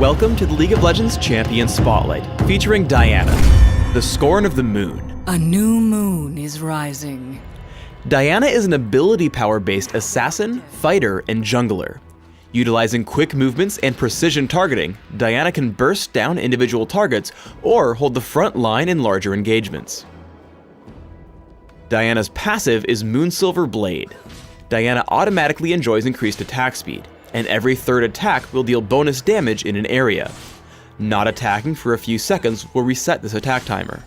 Welcome to the League of Legends Champion Spotlight, featuring Diana, the Scorn of the Moon. A new moon is rising. Diana is an ability power-based assassin, fighter, and jungler. Utilizing quick movements and precision targeting, Diana can burst down individual targets or hold the front line in larger engagements. Diana's passive is Moonsilver Blade. Diana automatically enjoys increased attack speed, and every third attack will deal bonus damage in an area. Not attacking for a few seconds will reset this attack timer.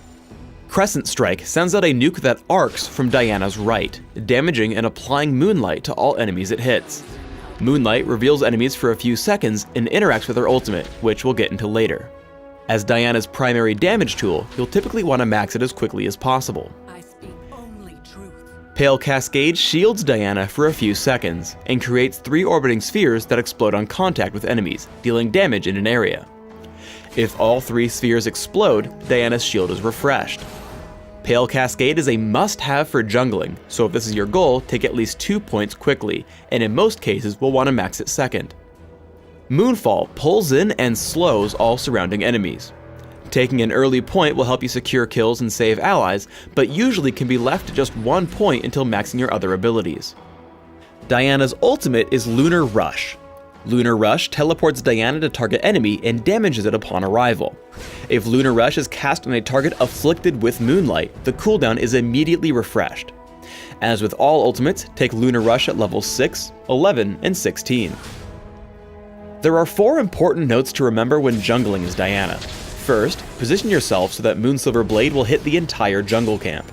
Crescent Strike sends out a nuke that arcs from Diana's right, damaging and applying Moonlight to all enemies it hits. Moonlight reveals enemies for a few seconds and interacts with her ultimate, which we'll get into later. As Diana's primary damage tool, you'll typically want to max it as quickly as possible. Pale Cascade shields Diana for a few seconds, and creates 3 orbiting spheres that explode on contact with enemies, dealing damage in an area. If all 3 spheres explode, Diana's shield is refreshed. Pale Cascade is a must-have for jungling, so if this is your goal, take at least 2 points quickly, and in most cases we'll want to max it second. Moonfall pulls in and slows all surrounding enemies. Taking an early point will help you secure kills and save allies, but usually can be left at just 1 point until maxing your other abilities. Diana's ultimate is Lunar Rush. Lunar Rush teleports Diana to target enemy and damages it upon arrival. If Lunar Rush is cast on a target afflicted with Moonlight, the cooldown is immediately refreshed. As with all ultimates, take Lunar Rush at levels 6, 11, and 16. There are 4 important notes to remember when jungling as Diana. First, position yourself so that Moonsilver Blade will hit the entire jungle camp.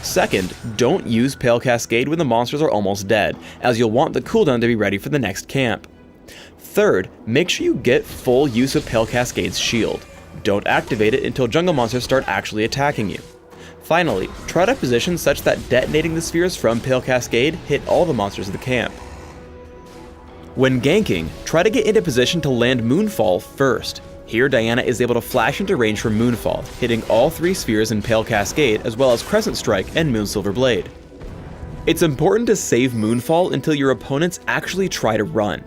Second, don't use Pale Cascade when the monsters are almost dead, as you'll want the cooldown to be ready for the next camp. Third, make sure you get full use of Pale Cascade's shield. Don't activate it until jungle monsters start actually attacking you. Finally, try to position such that detonating the spheres from Pale Cascade hit all the monsters of the camp. When ganking, try to get into position to land Moonfall first. Here, Diana is able to flash into range from Moonfall, hitting all 3 spheres in Pale Cascade as well as Crescent Strike and Moonsilver Blade. It's important to save Moonfall until your opponents actually try to run.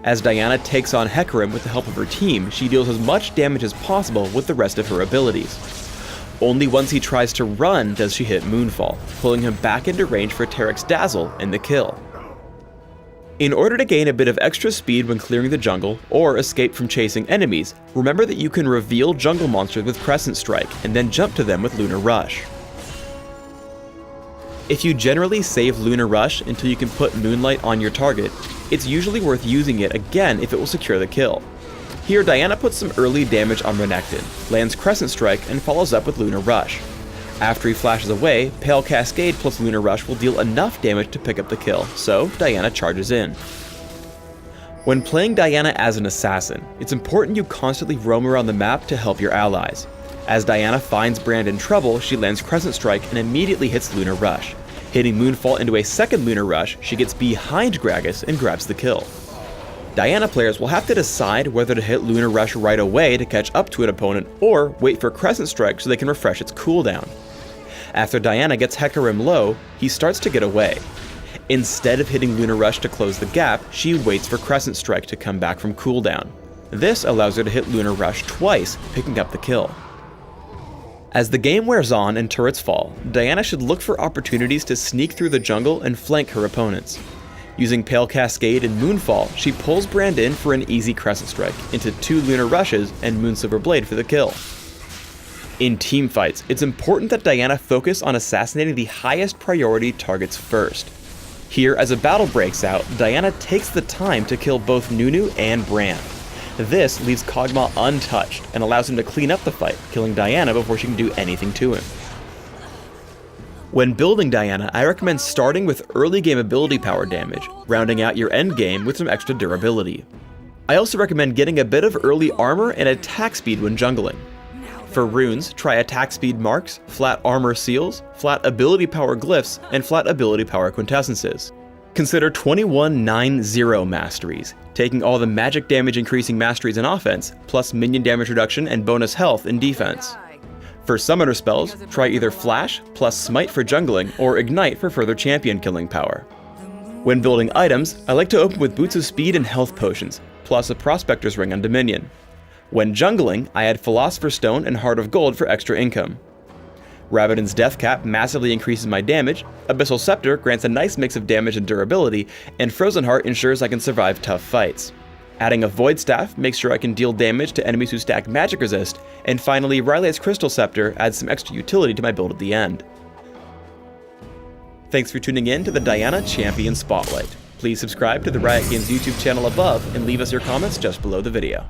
As Diana takes on Hecarim with the help of her team, she deals as much damage as possible with the rest of her abilities. Only once he tries to run does she hit Moonfall, pulling him back into range for Tarek's Dazzle and the kill. In order to gain a bit of extra speed when clearing the jungle, or escape from chasing enemies, remember that you can reveal jungle monsters with Crescent Strike and then jump to them with Lunar Rush. If you generally save Lunar Rush until you can put Moonlight on your target, it's usually worth using it again if it will secure the kill. Here, Diana puts some early damage on Renekton, lands Crescent Strike, and follows up with Lunar Rush. After he flashes away, Pale Cascade plus Lunar Rush will deal enough damage to pick up the kill, so Diana charges in. When playing Diana as an assassin, it's important you constantly roam around the map to help your allies. As Diana finds Brand in trouble, she lands Crescent Strike and immediately hits Lunar Rush. Hitting Moonfall into a second Lunar Rush, she gets behind Gragas and grabs the kill. Diana players will have to decide whether to hit Lunar Rush right away to catch up to an opponent, or wait for Crescent Strike so they can refresh its cooldown. After Diana gets Hecarim low, he starts to get away. Instead of hitting Lunar Rush to close the gap, she waits for Crescent Strike to come back from cooldown. This allows her to hit Lunar Rush twice, picking up the kill. As the game wears on and turrets fall, Diana should look for opportunities to sneak through the jungle and flank her opponents. Using Pale Cascade and Moonfall, she pulls Brand in for an easy Crescent Strike, into 2 Lunar Rushes and Moonsilver Blade for the kill. In teamfights, it's important that Diana focus on assassinating the highest priority targets first. Here, as a battle breaks out, Diana takes the time to kill both Nunu and Brand. This leaves Kog'Maw untouched and allows him to clean up the fight, killing Diana before she can do anything to him. When building Diana, I recommend starting with early game ability power damage, rounding out your end game with some extra durability. I also recommend getting a bit of early armor and attack speed when jungling. For runes, try attack speed marks, flat armor seals, flat ability power glyphs, and flat ability power quintessences. Consider 21-9-0 masteries, taking all the magic damage increasing masteries in offense, plus minion damage reduction and bonus health in defense. For summoner spells, try either Flash plus Smite for jungling, or Ignite for further champion killing power. When building items, I like to open with Boots of Speed and Health Potions, plus a Prospector's Ring on Dominion. When jungling, I add Philosopher's Stone and Heart of Gold for extra income. Rabadon's Death Cap massively increases my damage, Abyssal Scepter grants a nice mix of damage and durability, and Frozen Heart ensures I can survive tough fights. Adding a Void Staff makes sure I can deal damage to enemies who stack magic resist, and finally Rylea's Crystal Scepter adds some extra utility to my build at the end. Thanks for tuning in to the Diana Champion Spotlight. Please subscribe to the Riot Games YouTube channel above and leave us your comments just below the video.